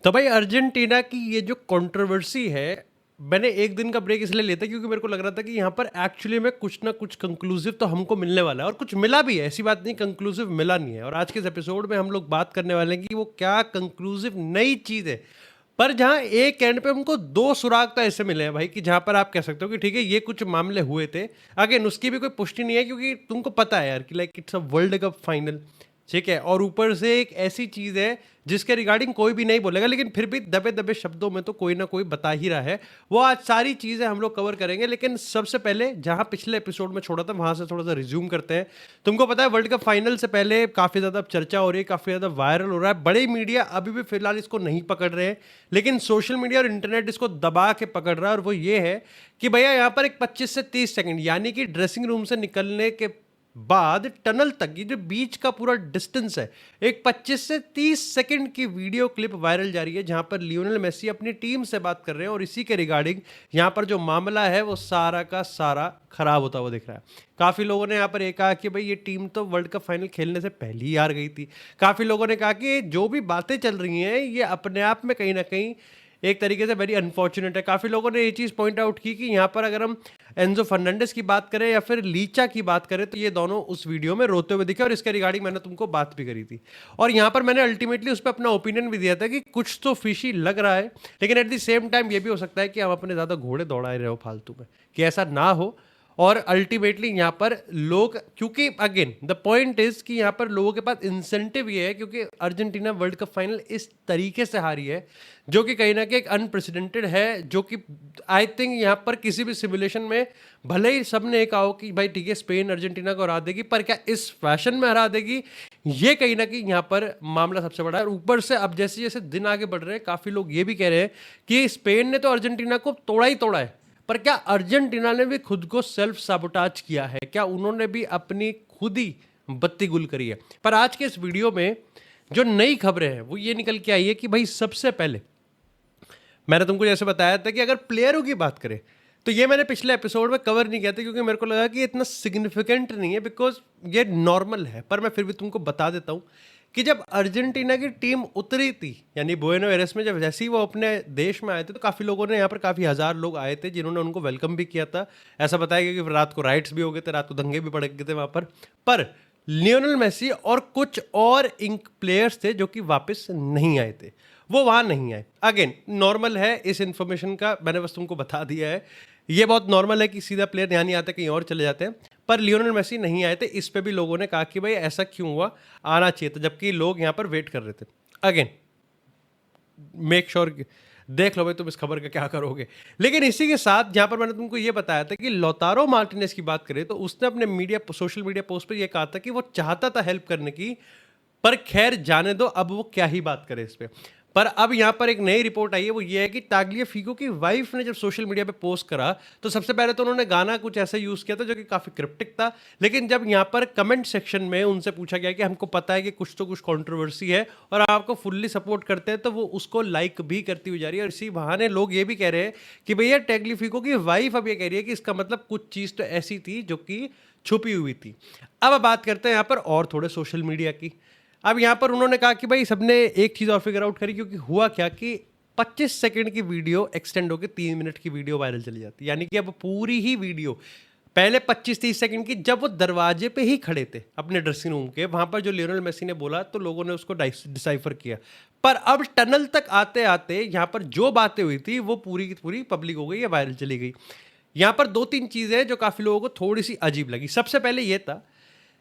तो भाई अर्जेंटीना की ये जो कंट्रोवर्सी है, मैंने एक दिन का ब्रेक इसलिए लेता क्योंकि मेरे को लग रहा था कि यहाँ पर एक्चुअली में कुछ ना कुछ कंक्लूसिव तो हमको मिलने वाला है और कुछ मिला भी है। ऐसी बात नहीं कंक्लूसिव मिला नहीं है। और आज के इस एपिसोड में हम लोग बात करने वाले हैं कि वो क्या कंक्लूसिव नई चीज़ है, पर जहाँ एक एंड पे हमको दो सुराग तो ऐसे मिले हैं भाई कि जहाँ पर आप कह सकते हो कि ठीक है ये कुछ मामले हुए थे। अगेन उसकी भी कोई पुष्टि नहीं है क्योंकि तुमको पता है यार कि like it's a world cup final, ठीक है, और ऊपर से एक ऐसी चीज है जिसके रिगार्डिंग कोई भी नहीं बोलेगा, लेकिन फिर भी दबे दबे शब्दों में तो कोई ना कोई बता ही रहा है। वो आज सारी चीजें हम लोग कवर करेंगे, लेकिन सबसे पहले जहां पिछले एपिसोड में छोड़ा था वहां से थोड़ा सा रिज्यूम करते हैं। तुमको पता है वर्ल्ड कप फाइनल से पहले काफी ज्यादा चर्चा हो रही है, काफी ज्यादा वायरल हो रहा है। बड़े मीडिया अभी भी फिलहाल इसको नहीं पकड़ रहे हैं, लेकिन सोशल मीडिया और इंटरनेट इसको दबा के पकड़ रहा है। और वो ये है कि भैया यहाँ पर एक 25 से 30 सेकंड यानी कि ड्रेसिंग रूम से निकलने के बाद टनल तक ये जो बीच का पूरा डिस्टेंस है, एक 25 से 30 सेकंड की वीडियो क्लिप वायरल जा रही है जहां पर लियोनेल मेसी अपनी टीम से बात कर रहे हैं और इसी के रिगार्डिंग यहां पर जो मामला है वो सारा का सारा खराब होता हुआ दिख रहा है। काफी लोगों ने यहाँ पर ये कहा कि भाई ये टीम तो वर्ल्ड कप फाइनल खेलने से पहले ही हार गई थी। काफी लोगों ने कहा कि जो भी बातें चल रही हैं ये अपने आप में कहीं ना कहीं एक तरीके से वेरी अनफॉर्चुनेट है। काफ़ी लोगों ने ये चीज़ पॉइंट आउट की कि यहाँ पर अगर हम एंजो फर्नांडिस की बात करें या फिर लीचा की बात करें तो ये दोनों उस वीडियो में रोते हुए दिखे, और इसके रिगार्डिंग मैंने तुमको बात भी करी थी। और यहाँ पर मैंने अल्टीमेटली उस पर अपना ओपिनियन भी दिया था कि कुछ तो फिशी लग रहा है, लेकिन एट द सेम टाइम ये भी हो सकता है कि हम अपने ज़्यादा घोड़े दौड़ा रहे हो फालतू में, कि ऐसा ना हो। और अल्टीमेटली यहाँ पर लोग, क्योंकि अगेन द पॉइंट इज कि यहाँ पर लोगों के पास इंसेंटिव ये है क्योंकि अर्जेंटीना वर्ल्ड कप फाइनल इस तरीके से हारी है जो कि कहीं ना कहीं एक अनप्रेसिडेंटेड है, जो कि आई थिंक यहाँ पर किसी भी सिमुलेशन में भले ही सबने कहा हो कि भाई ठीक है स्पेन अर्जेंटीना को हरा देगी, पर क्या इस फैशन में हरा देगी, ये कहीं ना कहीं यहाँ पर मामला सबसे बड़ा है। और ऊपर से अब जैसे जैसे दिन आगे बढ़ रहे हैं काफ़ी लोग ये भी कह रहे हैं कि स्पेन ने तो अर्जेंटीना को तोड़ा ही तोड़ा है, पर क्या अर्जेंटीना ने भी खुद को सेल्फ साबोटाज किया है? क्या उन्होंने भी अपनी खुद ही बत्ती गुल करी है? पर आज के इस वीडियो में जो नई खबरें हैं वो ये निकल के आई है कि भाई सबसे पहले मैंने तुमको जैसे बताया था कि अगर प्लेयरों की बात करें तो ये मैंने पिछले एपिसोड में कवर नहीं किया था क्योंकि मेरे को लगा कि इतना सिग्निफिकेंट नहीं है, बिकॉज ये नॉर्मल है। पर मैं फिर भी तुमको बता देता हूँ कि जब अर्जेंटीना की टीम उतरी थी यानी बुएनो एयरेस में, जब जैसे ही वो अपने देश में आए थे तो काफ़ी लोगों ने यहाँ पर काफ़ी हज़ार लोग आए थे जिन्होंने उनको वेलकम भी किया था। ऐसा बताया गया कि रात को राइट्स भी हो गए थे, रात को दंगे भी भड़क गए थे वहाँ पर लियोनेल मेसी और कुछ और इंक प्लेयर्स थे जो कि वापस नहीं आए थे, वो वहाँ नहीं आए। अगेन नॉर्मल है, इस इन्फॉर्मेशन का मैंने बस तुमको बता दिया है। ये बहुत नॉर्मल है कि सीधा प्लेयर यहाँ नहीं आते, कहीं और चले जाते हैं। पर लियोनेल मेसी नहीं आए थे, इस पे भी लोगों ने कहा कि भाई ऐसा क्यों हुआ, आना चाहिए था, जबकि लोग यहाँ पर वेट कर रहे थे। अगेन मेक श्योर देख लो भाई तुम इस खबर का क्या करोगे। लेकिन इसी के साथ जहाँ पर मैंने तुमको ये बताया था कि लौतारो मार्टिनेज की बात करें तो उसने अपने सोशल मीडिया पोस्ट पर यह कहा था कि वो चाहता था हेल्प करने की, पर खैर जाने दो, अब वो क्या ही बात करे इस पे। पर अब यहाँ पर एक नई रिपोर्ट आई है, वो ये है कि ताग्लियाफिको की वाइफ ने जब सोशल मीडिया पे पोस्ट करा तो सबसे पहले तो उन्होंने गाना कुछ ऐसा यूज किया था जो कि काफी क्रिप्टिक था, लेकिन जब यहाँ पर कमेंट सेक्शन में उनसे पूछा गया कि हमको पता है कि कुछ तो कुछ कंट्रोवर्सी है और आपको फुल्ली सपोर्ट करते हैं, तो वो उसको लाइक भी करती हुई जा रही है। और इसी बहाने लोग ये भी कह रहे हैं कि भैया टैग्लियाफिको की वाइफ अब ये कह रही है कि इसका मतलब कुछ चीज तो ऐसी थी जो कि छुपी हुई थी। अब बात करते हैं यहाँ पर और थोड़े सोशल मीडिया की। अब यहाँ पर उन्होंने कहा कि भाई सबने एक चीज़ और फिगर आउट करी, क्योंकि हुआ क्या कि 25 सेकंड की वीडियो एक्सटेंड होकर 3 मिनट की वीडियो वायरल चली जाती है। यानी कि अब पूरी ही वीडियो पहले 25-30 सेकंड की जब वो दरवाजे पे ही खड़े थे अपने ड्रेसिंग रूम के, वहां पर जो लियोनेल मेसी ने बोला तो लोगों ने उसको डिसाइफर किया। पर अब टनल तक आते आते यहाँ पर जो बातें हुई थी वो पूरी की पूरी पब्लिक हो गई या वायरल चली गई। यहाँ पर 2-3 चीज़ें जो काफ़ी लोगों को थोड़ी सी अजीब लगी। सबसे पहले ये था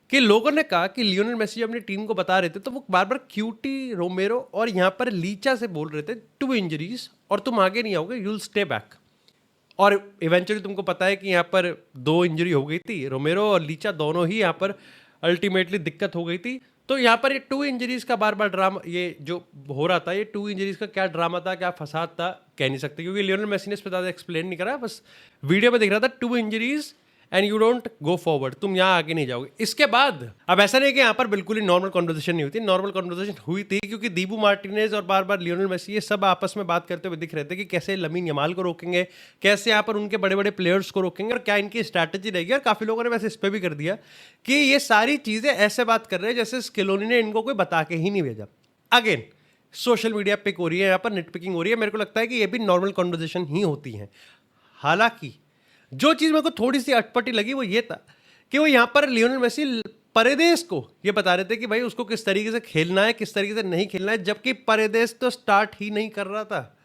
कि लोगों ने कहा कि लियोनेल मेसी अपनी टीम को बता रहे थे तो वो बार बार क्यूटी, रोमेरो और यहाँ पर लीचा से बोल रहे थे 2 इंजरीज और तुम आगे नहीं आओगे, यूल स्टे बैक। और इवेंचुअली तुमको पता है कि यहाँ पर 2 इंजरी हो गई थी, रोमेरो और लीचा दोनों ही यहाँ पर अल्टीमेटली दिक्कत हो गई थी। तो यहाँ पर ये 2 इंजरीज का बार बार ड्रामा ये जो हो रहा था, ये 2 इंजरीज का क्या ड्रामा था, क्या फसाद था, कह नहीं सकते क्योंकि लियोनेल मेसी ने इस पर ज़्यादा एक्सप्लेन नहीं करा। बस वीडियो में दिख रहा था 2 injuries and you don't go forward, तुम यहाँ आगे नहीं जाओगे। इसके बाद अब ऐसा नहीं कि यहाँ पर बिल्कुल ही नॉर्मल कॉन्वर्सेशन नहीं हुई थी, नॉर्मल कॉन्वर्सेशन हुई थी क्योंकि दीबू मार्टिनेज और बार बार लियोनेल मेसी ये सब आपस में बात करते हुए दिख रहे थे कि कैसे लमीन यमाल को रोकेंगे, कैसे यहाँ पर उनके बड़े बड़े प्लेयर्स को रोकेंगे और क्या इनकी स्ट्रैटेजी रहेगी। और काफी लोगों ने वैसे इस पर भी कर दिया कि ये सारी चीजें ऐसे बात कर रहे हैं जैसे स्केलोनी ने इनको कोई बता के ही नहीं भेजा। अगेन सोशल मीडिया पिक हो रही है, यहाँ पर नेट पिकिंग हो रही है। मेरे को लगता है कि ये भी नॉर्मल कॉन्वर्जेशन ही होती हैं। हालांकि जो चीज़ मेरे को थोड़ी सी अटपटी लगी वो ये था कि वो यहाँ पर लियोनेल मेसी परेदेस को ये बता रहे थे कि भाई उसको किस तरीके से खेलना है, किस तरीके से नहीं खेलना है, जबकि परेदेस तो स्टार्ट ही नहीं कर रहा था।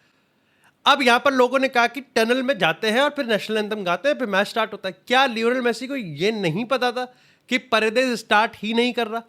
अब यहां पर लोगों ने कहा कि टनल में जाते हैं और फिर नेशनल एंथम गाते हैं, फिर मैच स्टार्ट होता है। क्या लियोनेल मेसी को ये नहीं पता था कि परेदेस स्टार्ट ही नहीं कर रहा?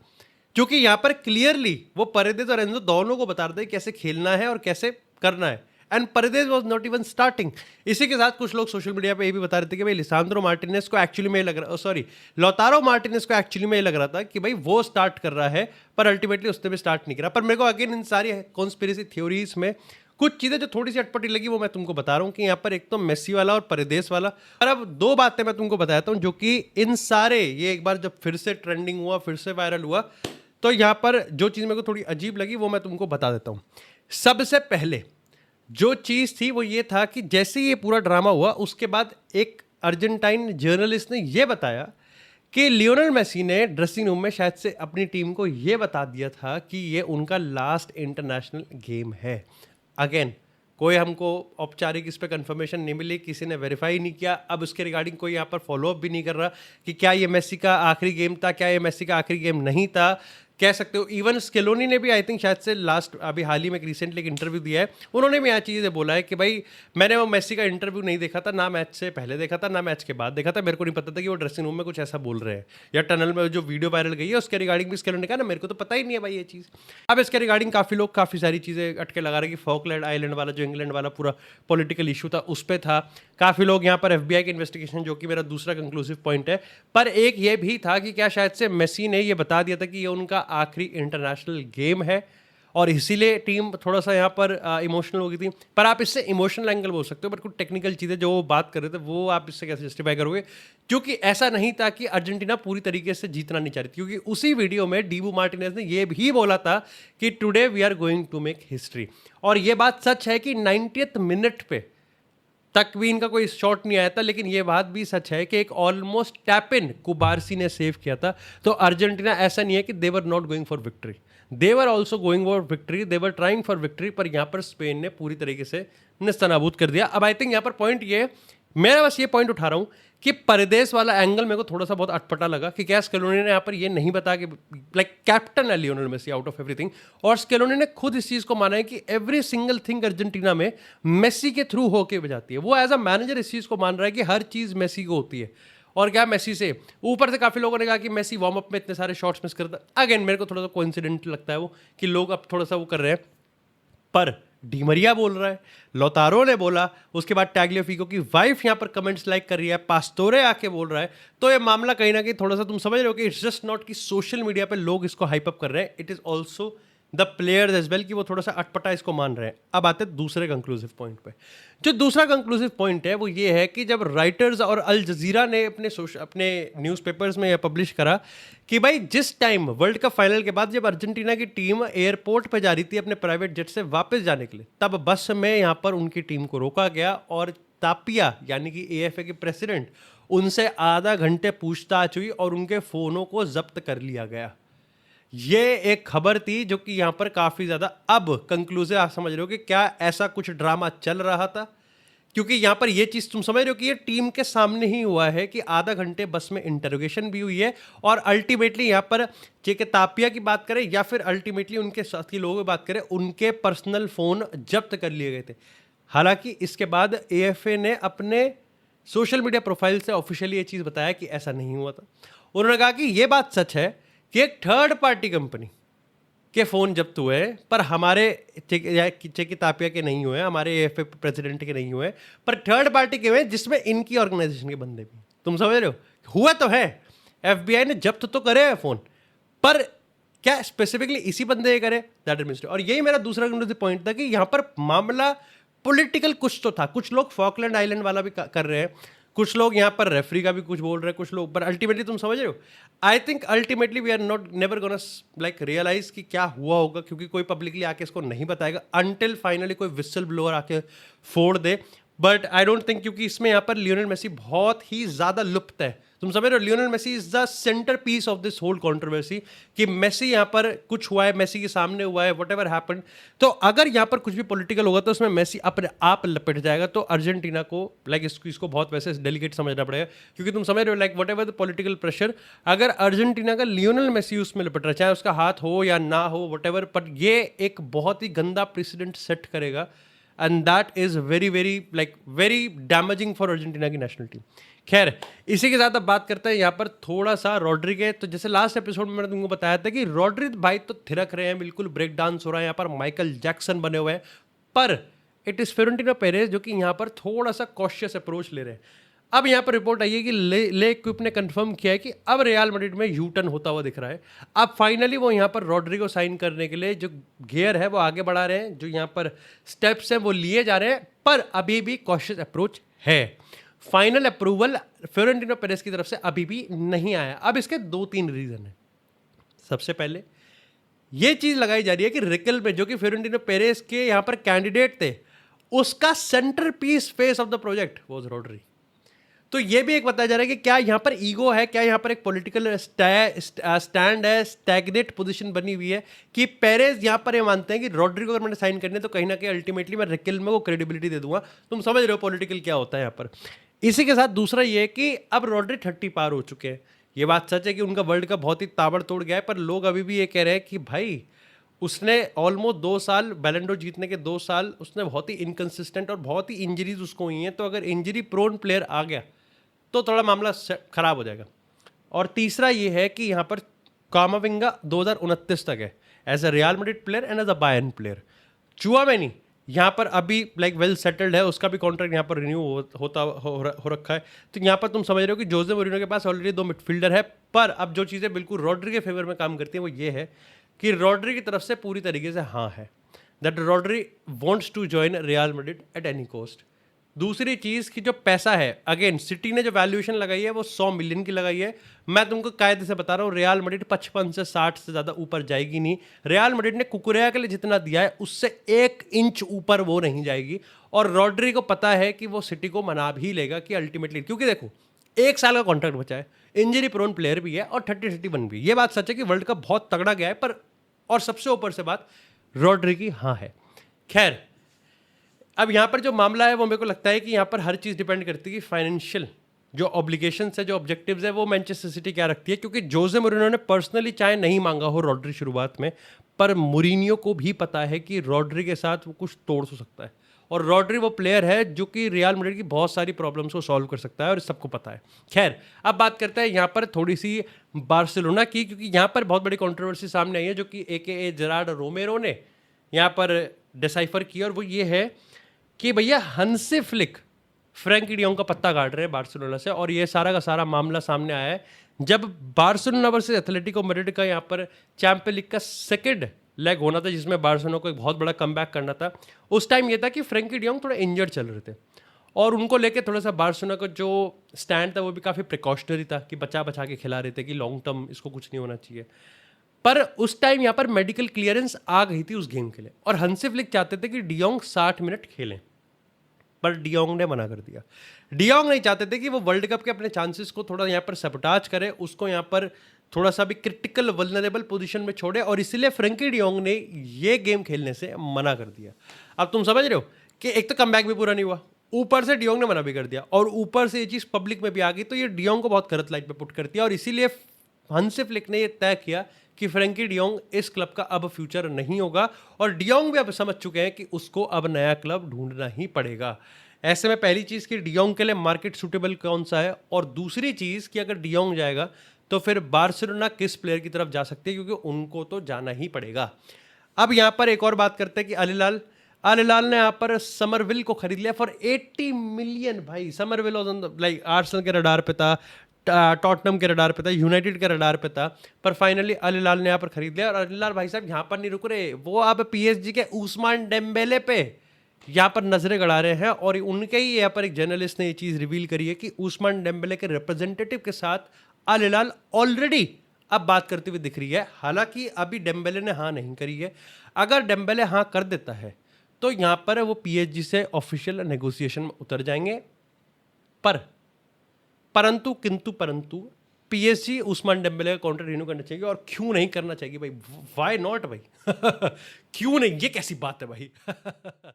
क्योंकि यहां पर क्लियरली वो परेदेस और एंजो दोनों को बता रहे थे कैसे खेलना है और कैसे करना है, and paradise was not even starting. इसी के साथ कुछ लोग सोशल मीडिया पे ये भी बता रहे थे कि भाई लिसांद्रो मार्टिनेज को एक्चुअली में लग रहा, सॉरी लौतारो मार्टिनेज को एक्चुअली में लग रहा था कि भाई वो स्टार्ट कर रहा है, पर अल्टीमेटली उसने भी स्टार्ट नहीं करा। पर मेरे को अगेन इन सारी कॉन्स्पिरेसी थ्योरीज में कुछ चीज़ें जो थोड़ी सी अटपटी लगी वो मैं तुमको बता रहा हूँ कि यहाँ पर एक तो मेसी वाला और परेदेस वाला। और अब दो बातें मैं तुमको बताता हूँ जो कि इन सारे, ये एक बार जब फिर से ट्रेंडिंग हुआ, फिर से वायरल हुआ, तो यहाँ पर जो चीज़ मेरे को थोड़ी अजीब लगी वो मैं तुमको बता देता हूँ। सबसे पहले जो चीज़ थी वो ये था कि जैसे ये पूरा ड्रामा हुआ उसके बाद एक अर्जेंटाइन जर्नलिस्ट ने ये बताया कि लियोनेल मेसी ने ड्रेसिंग रूम में शायद से अपनी टीम को ये बता दिया था कि ये उनका लास्ट इंटरनेशनल गेम है। अगेन कोई हमको औपचारिक इस पर कंफर्मेशन नहीं मिली, किसी ने वेरीफाई नहीं किया। अब उसके रिगार्डिंग कोई यहाँ पर फॉलोअप भी नहीं कर रहा कि क्या ये मेसी का आखिरी गेम था, क्या ये मेसी का आखिरी गेम नहीं था, कह सकते हो। इवन स्केलोनी ने भी आई थिंक शायद से लास्ट अभी हाल ही में रिसेंटली एक इंटरव्यू दिया है, उन्होंने भी यहाँ चीज़ें बोला है कि भाई मैंने वो मेसी का इंटरव्यू नहीं देखा था, ना मैच से पहले देखा था ना मैच के बाद देखा था, मेरे को नहीं पता था कि वो ड्रेसिंग रूम में कुछ ऐसा बोल रहे हैं। या टनल में जो वीडियो वायरल गई है उसके रिगार्डिंग भी स्केलोनी ने कहा ना मेरे को तो पता ही नहीं है भाई ये चीज़। अब इसके रिगार्डिंग काफ़ी लोग काफ़ी सारी चीज़ें अटके लगा रहे कि फॉकलैंड आइलैंड वाला जो इंग्लैंड वाला पूरा पॉलिटिकल इशू था उस पर था। काफ़ी लोग यहाँ पर FBI की इन्वेस्टिगेशन, जो कि मेरा दूसरा कंक्लूसिव पॉइंट है, पर एक ये भी था कि क्या शायद से मेसी ने ये बता दिया था कि ये उनका आखिरी इंटरनेशनल गेम है और इसीलिए टीम थोड़ा सा यहाँ पर इमोशनल हो गई थी। पर आप इससे इमोशनल एंगल बोल सकते हो, पर कुछ टेक्निकल चीज़ें जो वो बात कर रहे थे वो आप इससे कैसे जस्टिफाई करोगे? क्योंकि ऐसा नहीं था कि अर्जेंटीना पूरी तरीके से जीतना नहीं चाह रही थी, क्योंकि उसी वीडियो में डीबू मार्टिनेज ने ये भी बोला था कि today we are going to make history. और ये बात सच है कि 90th मिनट पे तक भी इनका कोई शॉट नहीं आया था, लेकिन ये बात भी सच है कि एक ऑलमोस्ट टैप इन कुबारसी ने सेव किया था। तो अर्जेंटीना ऐसा नहीं है कि they were not going for victory, they were also going for victory, they were trying for victory, पर यहाँ पर स्पेन ने पूरी तरीके से निस्तनाबूद कर दिया। अब आई थिंक यहाँ पर पॉइंट ये है, मैं बस ये पॉइंट उठा रहा हूँ कि परदेश वाला एंगल मेरे को थोड़ा सा बहुत अटपटा लगा कि क्या स्केलोनी ने यहाँ पर ये नहीं बताया कि लाइक कैप्टन है Lionel Messi out of everything, और स्केलोनी ने खुद इस चीज़ को माना है कि एवरी सिंगल थिंग अर्जेंटीना में मेसी के थ्रू होके बजाती है। वो एज अ मैनेजर इस चीज़ को मान रहा है कि हर चीज़ मेसी को होती है। और क्या मेसी से ऊपर से काफ़ी लोगों ने कहा कि मेसी वार्म अप में इतने सारे शॉट्स मिस करता। अगेन मेरे को थोड़ा सा कोइंसिडेंट लगता है वो कि लोग अब थोड़ा सा वो कर रहे हैं, पर डीमरिया बोल रहा है, लोतारो ने बोला, उसके बाद टैग्लियोफिको की वाइफ यहाँ पर कमेंट्स लाइक कर रही है, पास्टोरे आके बोल रहा है। तो ये मामला कहीं ना कहीं थोड़ा सा तुम समझ रहे हो कि इट्स जस्ट नॉट कि सोशल मीडिया पे लोग इसको हाइप अप कर रहे हैं, it is also the players as well कि वो थोड़ा सा अटपटा इसको मान रहे हैं। अब आते हैं दूसरे कंक्लूसिव पॉइंट पे। जो दूसरा कंक्लूसिव पॉइंट है वो ये है कि जब राइटर्स और अल जजीरा ने अपने न्यूज़पेपर्स में यह पब्लिश करा कि भाई जिस टाइम वर्ल्ड कप फाइनल के बाद जब अर्जेंटीना की टीम एयरपोर्ट पर जा रही थी अपने प्राइवेट जेट से वापस जाने के लिए, तब बस में यहाँ पर उनकी टीम को रोका गया और तापिया यानी कि AFA के प्रेसिडेंट, उनसे आधा घंटे पूछताछ हुई और उनके फ़ोनों को जब्त कर लिया गया। ये एक खबर थी जो कि यहाँ पर काफ़ी ज़्यादा, अब कंक्लूसिव आप समझ रहे हो कि क्या ऐसा कुछ ड्रामा चल रहा था, क्योंकि यहाँ पर ये चीज़ तुम समझ रहे हो कि ये टीम के सामने ही हुआ है कि आधा घंटे बस में इंटरोगेशन भी हुई है और अल्टीमेटली यहाँ पर के तापिया की बात करें या फिर अल्टीमेटली उनके साथी लोगों की बात करें, उनके पर्सनल फ़ोन जब्त कर लिए गए थे। हालांकि इसके बाद AFA ने अपने सोशल मीडिया प्रोफाइल से ऑफिशियली ये चीज़ बताया कि ऐसा नहीं हुआ था। उन्होंने कहा कि ये बात सच है कि एक थर्ड पार्टी कंपनी के फ़ोन जब्त हुए हैं, पर हमारे चेकी तापिया के नहीं हुए, हमारे AFA प्रेसिडेंट के नहीं हुए, पर थर्ड पार्टी के हुए जिसमें इनकी ऑर्गेनाइजेशन के बंदे भी। तुम समझ रहे हो, हुआ तो है, FBI ने जब्त तो करे हैं फ़ोन, पर क्या स्पेसिफिकली इसी बंदे ये करे, दैट इज मिस्टेक। और यही मेरा दूसरा पॉइंट था कि यहाँ पर मामला पॉलिटिकल कुछ तो था। कुछ लोग फॉकलैंड आइलैंड वाला भी कर रहे हैं, कुछ लोग यहाँ पर रेफरी का भी कुछ बोल रहे हैं, कुछ लोग, पर अल्टीमेटली तुम समझ रहे हो, I think ultimately we are not never gonna like realise कि क्या हुआ होगा, क्योंकि कोई पब्लिकली आके इसको नहीं बताएगा अनटिल फाइनली कोई विसल ब्लोअर आके फोड़ दे। बट आई डोंट थिंक, क्योंकि इसमें यहाँ पर लियोनेल मेसी बहुत ही ज्यादा लुप्त है। तुम समझ रहे हो, Lionel Messi is the centre piece of this whole controversy, कि मेसी यहाँ पर कुछ हुआ है, मेसी के सामने हुआ है, वट एवर हैपन। तो अगर यहाँ पर कुछ भी पॉलिटिकल होगा तो उसमें मेसी अपने आप लपेट जाएगा। तो अर्जेंटीना को लाइक इसको बहुत वैसे डेलिकेट समझना पड़ेगा, क्योंकि तुम समझ रहे हो like what ever the political pressure, अगर अर्जेंटीना का लियोनेल मेसी उसमें लपेट रहा है, चाहे उसका हाथ हो या ना हो वट एवर, पर ये एक बहुत ही गंदा प्रेसिडेंट सेट करेगा, and that is very very like very damaging for Argentina की नेशनल टीम। खैर, इसी के साथ अब बात करते हैं यहाँ पर थोड़ा सा रॉड्री के। तो जैसे लास्ट एपिसोड में मैंने तुमको बताया था कि रॉड्री भाई तो थिरक रहे हैं, बिल्कुल ब्रेक डांस हो रहा है, यहाँ पर माइकल जैक्सन बने हुए हैं, पर इट इज फ्लोरेंटिनो पेरेज जो कि यहाँ पर थोड़ा सा कॉशियस अप्रोच ले रहे हैं। अब यहाँ पर रिपोर्ट आई है कि ले क्विप ने कंफर्म किया है कि अब रियल मैड्रिड में यू टर्न होता हुआ दिख रहा है। अब फाइनली वो यहाँ पर रॉड्री को साइन करने के लिए जो गियर है वो आगे बढ़ा रहे हैं, जो यहाँ पर स्टेप्स हैं वो लिए जा रहे हैं, पर अभी भी कॉशियस अप्रोच है। फाइनल अप्रूवल फ्लोरेंटिनो पेरेज की तरफ से अभी भी नहीं आया। अब इसके 2-3 रीजन है। सबसे पहले ये चीज लगाई जा रही है कि रिकल में, जो कि फ्लोरेंटिनो पेरेज के यहाँ पर कैंडिडेट थे, उसका centre piece face of the project was Rodri. तो ये भी एक बताया जा रहा है कि क्या यहाँ पर ईगो है, क्या यहाँ पर एक पॉलिटिकल स्टैंड है, स्टैग्नेट पोजीशन बनी हुई है, कि पेरेज यहाँ पर ये मानते हैं कि रॉड्री को अगर मैंने साइन करने तो कहीं ना कहीं अल्टीमेटली मैं रिकल में वो क्रेडिबिलिटी दे दूंगा। तुम समझ रहे हो पॉलिटिकल क्या होता है यहाँ पर। इसी के साथ दूसरा ये है कि अब रॉड्री 30 पार हो चुके हैं। ये बात सच है कि उनका वर्ल्ड कप बहुत ही ताबड़तोड़ गया है, पर लोग अभी भी ये कह रहे हैं कि भाई उसने ऑलमोस्ट 2 साल बैलन डोर जीतने के 2 साल उसने बहुत ही इनकंसिस्टेंट और बहुत ही इंजरीज उसको हुई हैं, तो अगर इंजरी प्रोन प्लेयर आ गया तो थोड़ा मामला खराब हो जाएगा। और तीसरा ये है कि यहाँ पर कामाविंगा 2029 तक है as a Real Madrid player and as a Bayern player. Tchouameni यहाँ पर अभी लाइक वेल सेटल्ड है, उसका भी कॉन्ट्रैक्ट यहाँ पर रिन्यू हो रखा है। तो यहाँ पर तुम समझ रहे हो कि जोसे मोरिनो के पास ऑलरेडी 2 मिडफील्डर है, पर अब जो चीज़ें बिल्कुल रॉड्री के फेवर में काम करती हैं वो ये है कि रॉड्री की तरफ से पूरी तरीके से हाँ है, that Rodri wants to join Real Madrid at any cost. दूसरी चीज़ की जो पैसा है, अगेन सिटी ने जो वैल्यूएशन लगाई है वो 100 मिलियन की लगाई है। मैं तुमको कायदे से बता रहा हूँ, रियल मैड्रिड 55 से 60 से ज़्यादा ऊपर जाएगी नहीं। रियल मैड्रिड ने कुकुरेया के लिए जितना दिया है उससे 1 इंच ऊपर वो नहीं जाएगी। और रॉड्री को पता है कि वो सिटी को मना भी लेगा कि अल्टीमेटली, क्योंकि देखो 1 साल का कॉन्ट्रैक्ट बचा है, इंजरी प्रोन प्लेयर भी है और 30-31 भी। ये बात सच है कि वर्ल्ड कप बहुत तगड़ा गया है, पर और सबसे ऊपर से बात रॉड्री की हाँ है। खैर, अब यहाँ पर जो मामला है वो मेरे को लगता है कि यहाँ पर हर चीज़ डिपेंड करती है कि फाइनेंशियल जो ऑब्लिगेशंस है, जो ऑब्जेक्टिव्स है, वो मैनचेस्टर सिटी क्या रखती है। क्योंकि जोसे मोरिनो ने पर्सनली चाहे नहीं मांगा हो रॉड्री शुरुआत में, पर मोरिनियो को भी पता है कि रॉड्री के साथ वो कुछ तोड़ सकता है, और रॉड्री वो प्लेयर है जो कि रियल मैड्रिड की बहुत सारी प्रॉब्लम्स को सॉल्व कर सकता है, और सबको पता है। खैर, अब बात करते हैं यहाँ पर थोड़ी सी बार्सिलोना की, क्योंकि यहाँ पर बहुत बड़ी कॉन्ट्रोवर्सी सामने आई है जो कि AKA जेरार्ड रोमेरो ने यहाँ पर डिसाइफर की, और वो ये है कि भैया हंसी फ्लिक फ्रैंकी डियोंग का पत्ता काट रहे हैं बार्सिलोना से। और ये सारा का सारा मामला सामने आया है जब बार्सिलोना वर्सेस एथलेटिको मैड्रिड का यहाँ पर चैंपियन लीग का सेकंड लेग होना था, जिसमें बार्सिलोना को एक बहुत बड़ा कमबैक करना था। उस टाइम ये था कि फ्रैंकी डियोंग थोड़ा इंजर्ड चल रहे थे, और उनको लेके थोड़ा सा बार्सिलोना का जो स्टैंड था वो भी काफ़ी प्रिकॉशनरी था, कि बचा बचा के खिला रहे थे कि लॉन्ग टर्म इसको कुछ नहीं होना चाहिए। पर उस टाइम यहाँ पर मेडिकल क्लियरेंस आ गई थी उस गेम के लिए, और हंसी फ्लिक चाहते थे कि डियोंग 60 मिनट खेलें, पर डियोंग ने मना कर दिया। डियोंग नहीं चाहते थे कि वो वर्ल्ड कप के अपने चांसेस को थोड़ा यहाँ पर सबटाज करे, उसको यहाँ पर थोड़ा सा भी क्रिटिकल वल्नरेबल पोजीशन में छोड़े, और इसीलिए फ्रैंकी डियोंग ने ये गेम खेलने से मना कर दिया। अब तुम समझ रहे हो कि एक तो कमबैक भी पूरा नहीं हुआ, ऊपर से डियोंग ने मना भी कर दिया, और ऊपर से ये चीज़ पब्लिक में भी आ गई, तो ये डियोंग को बहुत गलत लाइट पे पुट करती है। और इसीलिए हंसी फ्लिक ने ये तय किया कि फ्रैंकी डियोंग इस क्लब का अब फ्यूचर नहीं होगा, और डियोंग भी अब समझ चुके हैं कि उसको अब नया क्लब ढूंढना ही पड़ेगा। ऐसे में पहली चीज़ कि डियोंग के लिए मार्केट सूटेबल कौन सा है, और दूसरी चीज़ कि अगर डियोंग जाएगा तो फिर बार्सिलोना किस प्लेयर की तरफ जा सकती है, क्योंकि उनको तो जाना ही पड़ेगा। अब यहाँ पर एक और बात करते हैं कि अल हिलाल ने यहाँ पर समरविल को खरीद लिया फॉर 80 मिलियन। भाई समरविल लाइक आर्सेनल के रडार पे था, टॉटनम के रडार पे था, यूनाइटेड के रडार पे था, पर फाइनली अल हिलाल ने यहाँ पर खरीद लिया। और अल हिलाल भाई साहब यहाँ पर नहीं रुक रहे, वो अब PSG के उस्मान डेम्बेले पे यहाँ पर नजरें गड़ा रहे हैं। और उनके ही यहाँ पर एक जर्नलिस्ट ने ये चीज़ रिवील करी है कि उस्मान डेम्बेले के रिप्रेजेंटेटिव के साथ अल हिलाल ऑलरेडी अब बात करते हुए दिख रही है। हालांकि अभी डेम्बेले ने हाँ नहीं करी है। अगर डेम्बेले हाँ कर देता है तो यहाँ पर वो पीएचजी से ऑफिशियल नेगोशिएशन में उतर जाएंगे। परंतु पीएसजी उस्मान डेम्बेले का कॉन्ट्रैक्ट रिन्यू करना चाहिए। और क्यों नहीं करना चाहिए भाई? व्हाई नॉट भाई? क्यों नहीं? ये कैसी बात है भाई?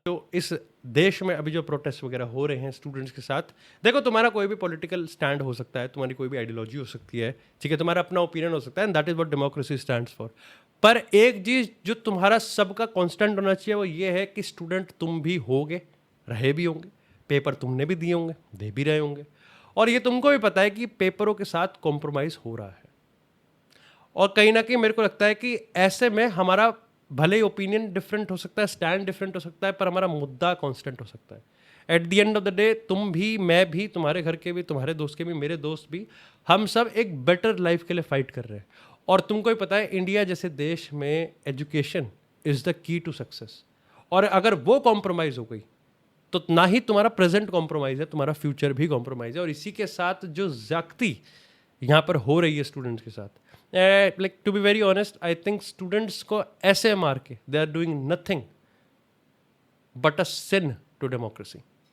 तो इस देश में अभी जो प्रोटेस्ट वगैरह हो रहे हैं स्टूडेंट्स के साथ, देखो तुम्हारा कोई भी पॉलिटिकल स्टैंड हो सकता है, तुम्हारी कोई भी आइडियोलॉजी हो सकती है, ठीक है, तुम्हारा अपना ओपिनियन हो सकता है, and that is what democracy stands for. पर एक चीज जो तुम्हारा सबका कांस्टेंट होना चाहिए वो ये है कि स्टूडेंट तुम भी होगे, रहे भी होंगे, पेपर तुमने भी दिए होंगे, दे भी रहे होंगे, और ये तुमको भी पता है कि पेपरों के साथ कॉम्प्रोमाइज हो रहा है। और कहीं ना कहीं मेरे को लगता है कि ऐसे में हमारा भले ही ओपिनियन डिफरेंट हो सकता है, स्टैंड डिफरेंट हो सकता है, पर हमारा मुद्दा कांस्टेंट हो सकता है। At the end of the day तुम भी, मैं भी, तुम्हारे घर के भी, तुम्हारे दोस्त के भी, मेरे दोस्त भी, हम सब एक बेटर लाइफ के लिए फाइट कर रहे हैं। और तुमको ही पता है इंडिया जैसे देश में education is the key to success. और अगर वो कॉम्प्रोमाइज हो गई तो ना ही तुम्हारा प्रेजेंट कॉम्प्रोमाइज है, तुम्हारा फ्यूचर भी कॉम्प्रोमाइज है। और इसी के साथ जो ज्यादती यहाँ पर हो रही है स्टूडेंट्स के साथ, like to be very honest, I think students को ऐसे मार के they are doing nothing but a sin to democracy.